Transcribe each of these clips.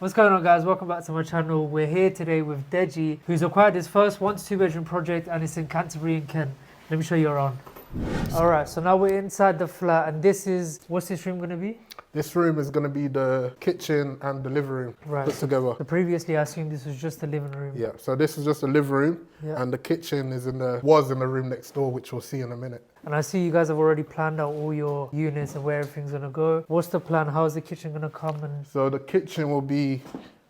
What's going on, guys? Welcome back to my channel. We're here today with Deji, who's acquired his first 1 to 2 bedroom project, and it's in Canterbury in Kent. Let me show you around. Alright, so now we're inside the flat, and this is, what's this room going to be? This room is going to be the kitchen and the living room put together. So previously I assumed this was just the living room. Yeah, so this is just the living room, and the kitchen is was in the room next door, which we'll see in a minute. And I see you guys have already planned out all your units and where everything's going to go. What's the plan? How's the kitchen going to come? And so the kitchen will be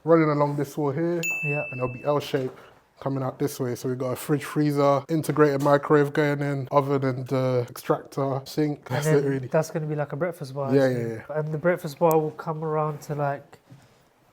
running along this wall here, and it'll be L-shaped coming out this way. So we've got a fridge, freezer, integrated microwave going in, oven and extractor, sink. That's it really. That's going to be like a breakfast bar. Yeah. And the breakfast bar will come around to like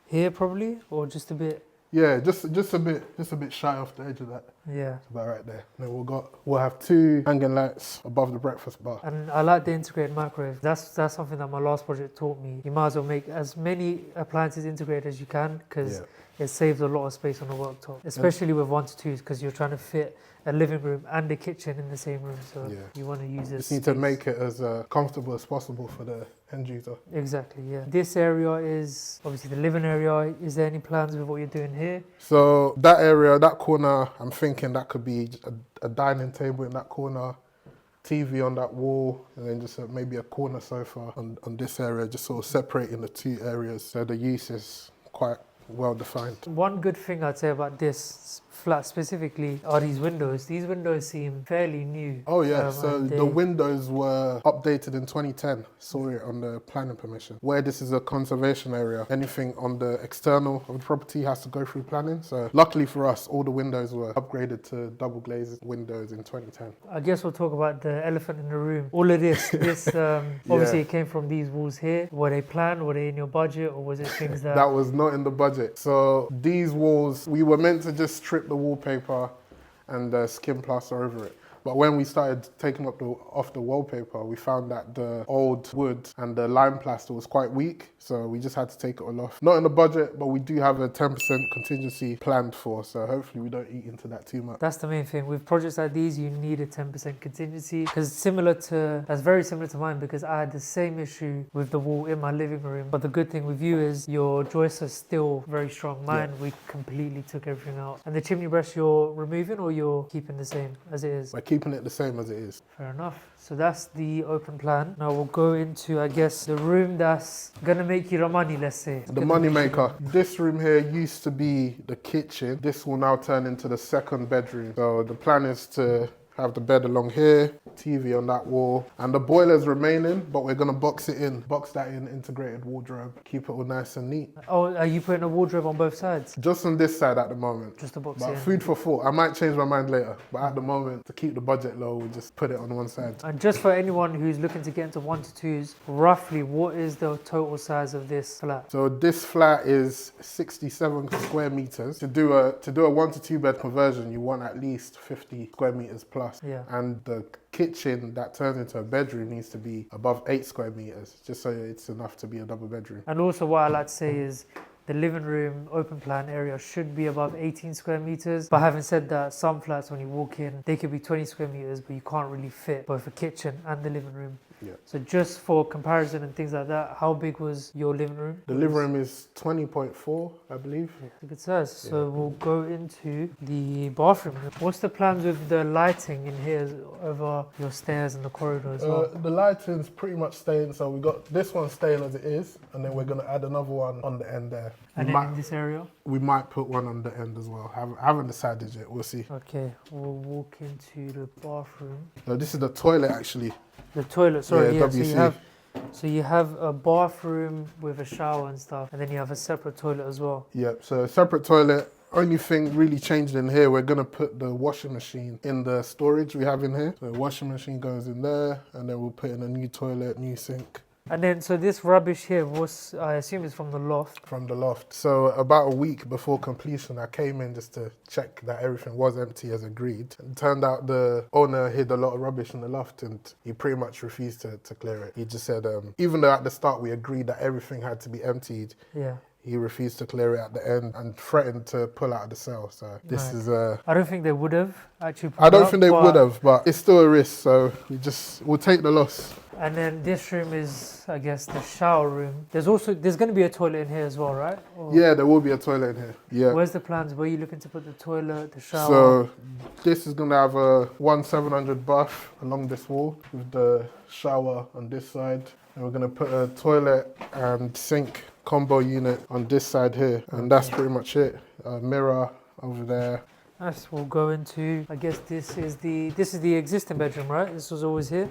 here probably, or just a bit. Yeah, just a bit shy off the edge of that. Yeah. It's about right there. And then we'll have 2 hanging lights above the breakfast bar. And I like the integrated microwave. That's something that my last project taught me. You might as well make as many appliances integrated as you can, because it saves a lot of space on the worktop, especially with 1 to 2s, because you're trying to fit a living room and a kitchen in the same room. So you want to use this. Just need to make it as comfortable as possible for the end user. Exactly, yeah. This area is obviously the living area. Is there any plans with what you're doing here? So that area, that corner, I'm thinking that could be a dining table in that corner, TV on that wall, and then just maybe a corner sofa on this area, just sort of separating the 2 areas. So the use is quite well defined. One good thing I'd say about this flat specifically are these windows. These windows seem fairly new. Oh yeah, so the windows were updated in 2010. Saw it on the planning permission. Where this is a conservation area, anything on the external of the property has to go through planning. So luckily for us, all the windows were upgraded to double glazed windows in 2010. I guess we'll talk about the elephant in the room. All of this, obviously it came from these walls here. Were they planned? Were they in your budget, or was it things that... That was not in the budget. So these walls, we were meant to just strip the wallpaper and skin plaster over it. But when we started taking off the wallpaper, we found that the old wood and the lime plaster was quite weak. So we just had to take it all off. Not in the budget, but we do have a 10% contingency planned for. So hopefully we don't eat into that too much. That's the main thing. With projects like these, you need a 10% contingency. Because that's very similar to mine, because I had the same issue with the wall in my living room. But the good thing with you is your joists are still very strong. Mine, we completely took everything out. And the chimney breast you're removing, or you're keeping the same as it is? We're keeping it the same as it is. Fair enough. So that's the open plan. Now we'll go into, I guess, the room that's gonna make you the money, let's say. The money maker. This room here used to be the kitchen. This will now turn into the 2nd bedroom. So the plan is to have the bed along here, TV on that wall, and the boiler's remaining, but we're gonna box that in, integrated wardrobe, keep it all nice and neat. Oh, are you putting a wardrobe on both sides? Just on this side at the moment. Just a box But in. food for thought. I might change my mind later, but at the moment, to keep the budget low, we'll just put it on one side. And just for anyone who's looking to get into 1 to 2s, roughly what is the total size of this flat? So this flat is 67 square meters. To do a 1 to 2 bed conversion, you want at least 50 square meters plus. Yeah. And the kitchen that turns into a bedroom needs to be above 8 square meters, just so it's enough to be a double bedroom. And also what I like to say is the living room open plan area should be above 18 square meters. But having said that, some flats when you walk in, they could be 20 square meters, but you can't really fit both a kitchen and the living room. Yeah. So just for comparison and things like that, how big was your living room? The living room is 20.4, I believe. Yeah, it's a good size. So we'll go into the bathroom. What's the plans with the lighting in here over your stairs and the corridor as well? The lighting's pretty much staying. So we got this one staying as it is, and then we're going to add another one on the end there. And then in this area? We might put one on the end as well. Haven't decided yet. We'll see. Okay, we'll walk into the bathroom. So this is the toilet actually. The toilet, sorry, yeah. WC. So you have a bathroom with a shower and stuff, and then you have a separate toilet as well. Yep, so separate toilet. Only thing really changed in here, we're gonna put the washing machine in the storage we have in here. So the washing machine goes in there, and then we'll put in a new toilet, new sink. And then, so this rubbish here was, I assume it's from the loft? From the loft. So about a week before completion, I came in just to check that everything was empty as agreed. It turned out the owner hid a lot of rubbish in the loft, and he pretty much refused to clear it. He just said, even though at the start we agreed that everything had to be emptied, he refused to clear it at the end and threatened to pull out of the cell. So this Right. is I don't think they would have actually I pulled don't out, think they would have, but it's still a risk. So we'll take the loss. And then this room is, I guess, the shower room. There's going to be a toilet in here as well, right? Or Yeah, there will be a toilet in here. Yeah. where's the plans? Where are you looking to put the toilet, the shower? So this is gonna have a 1700 bath along this wall with the shower on this side, and we're gonna put a toilet and sink combo unit on this side here, and that's pretty much it. A mirror over there. Nice. We'll go into. I guess this is the existing bedroom, right? This was always here.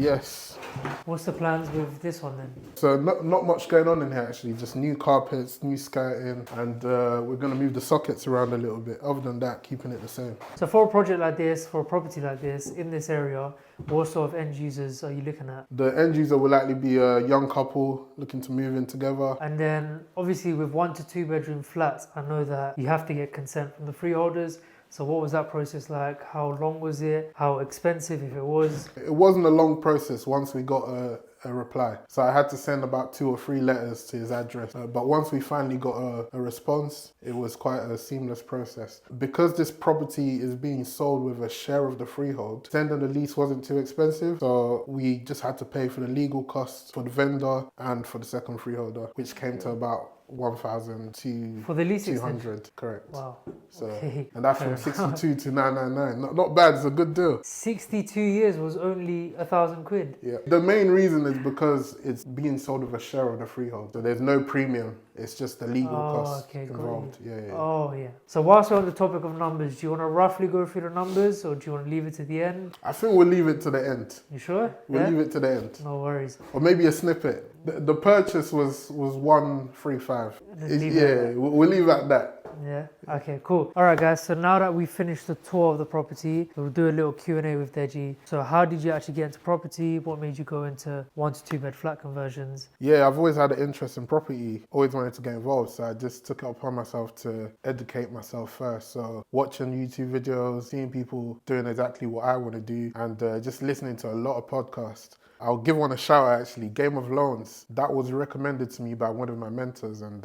Yes. What's the plans with this one then? So not much going on in here actually, just new carpets, new skirting, and we're gonna move the sockets around a little bit. Other than that, keeping it the same. So for a project like this, for a property like this, in this area, what sort of end users are you looking at? The end user will likely be a young couple looking to move in together. And then obviously with 1 to 2 bedroom flats, I know that you have to get consent from the freeholders. So what was that process like? How long was it? How expensive, if it was? It wasn't a long process once we got a reply. So I had to send about 2 or 3 letters to his address. But once we finally got a response, it was quite a seamless process. Because this property is being sold with a share of the freehold, sending the lease wasn't too expensive. So we just had to pay for the legal costs for the vendor and for the second freeholder, which came to about 1,200 For the lease 200, correct. Wow. So, Okay. and that's from 62 to 999. Not bad, it's a good deal. 62 years was only 1,000 quid. Yeah. The main reason is because it's being sold with a share of the freehold. So there's no premium. It's just the legal costs okay, got involved. Yeah. Oh, yeah. So whilst we're on the topic of numbers, do you want to roughly go through the numbers or do you want to leave it to the end? I think we'll leave it to the end. You sure? We'll leave it to the end. No worries. Or maybe a snippet. The purchase was 135. Leave it at We'll leave it at that. Yeah. Okay, cool. All right, guys. So now that we've finished the tour of the property, we'll do a little Q&A with Deji. So how did you actually get into property? What made you go into 1 to 2 bed flat conversions? Yeah, I've always had an interest in property, always wanted to get involved. So I just took it upon myself to educate myself first. So watching YouTube videos, seeing people doing exactly what I want to do, and just listening to a lot of podcasts. I'll give one a shout out actually, Game of Loans. That was recommended to me by one of my mentors, and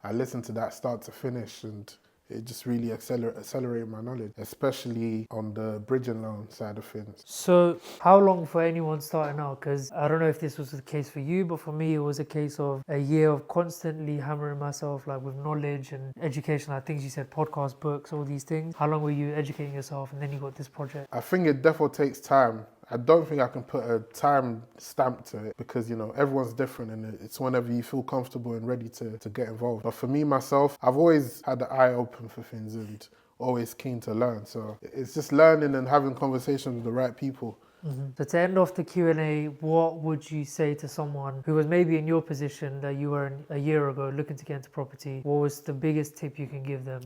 I listened to that start to finish, and it just really accelerated my knowledge, especially on the bridging loan side of things. So how long for anyone starting out? Because I don't know if this was the case for you, but for me, it was a case of a year of constantly hammering myself like with knowledge and education, like things you said, podcasts, books, all these things. How long were you educating yourself and then you got this project? I think it definitely takes time. I don't think I can put a time stamp to it because, you know, everyone's different and it's whenever you feel comfortable and ready to get involved. But for me, myself, I've always had the eye open for things and always keen to learn. So it's just learning and having conversations with the right people. Mm-hmm. So to end off the Q&A, what would you say to someone who was maybe in your position that you were in a year ago looking to get into property? What was the biggest tip you can give them?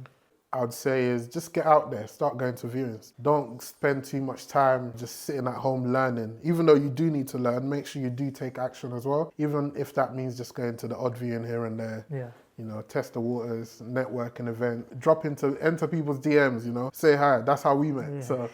I would say is just get out there, start going to viewings. Don't spend too much time just sitting at home learning. Even though you do need to learn, make sure you do take action as well. Even if that means just going to the odd viewing here and there. Yeah. You know, test the waters, networking event, enter people's DMs, you know, say hi. That's how we met. Yeah. So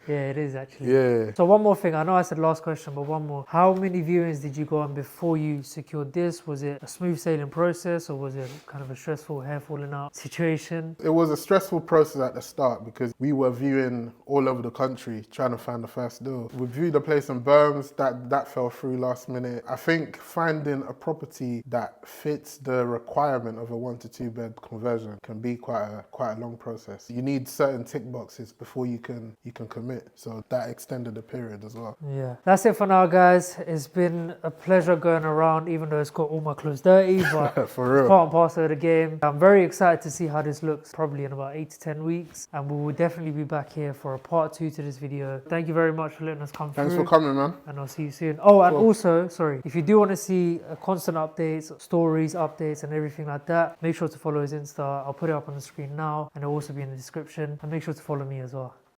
Yeah, it is actually. yeah. So one more thing, I know I said last question, but one more. How many viewings did you go on before you secured this? Was it a smooth sailing process or was it kind of a stressful hair falling out situation? It was a stressful process at the start because we were viewing all over the country trying to find the first deal. We viewed a place in Berms, that fell through last minute. I think finding a property that fits the requirement of a 1 to 2 bed conversion can be quite a long process. You need certain tick boxes before you can commit. So that extended the period as well. Yeah. That's it for now, guys. It's been a pleasure going around, even though it's got all my clothes dirty, but For real. it's part and parcel of the game. I'm very excited to see how this looks probably in about 8 to 10 weeks. And we will definitely be back here for a part 2 to this video. Thank you very much for letting us come Thanks through. for coming, man. And I'll see you soon. Oh, and Cool. also, sorry, if you do want to see constant updates, stories, updates, and everything like that, make sure to follow his Insta. I'll put it up on the screen now, and it'll also be in the description. And make sure to follow me as well.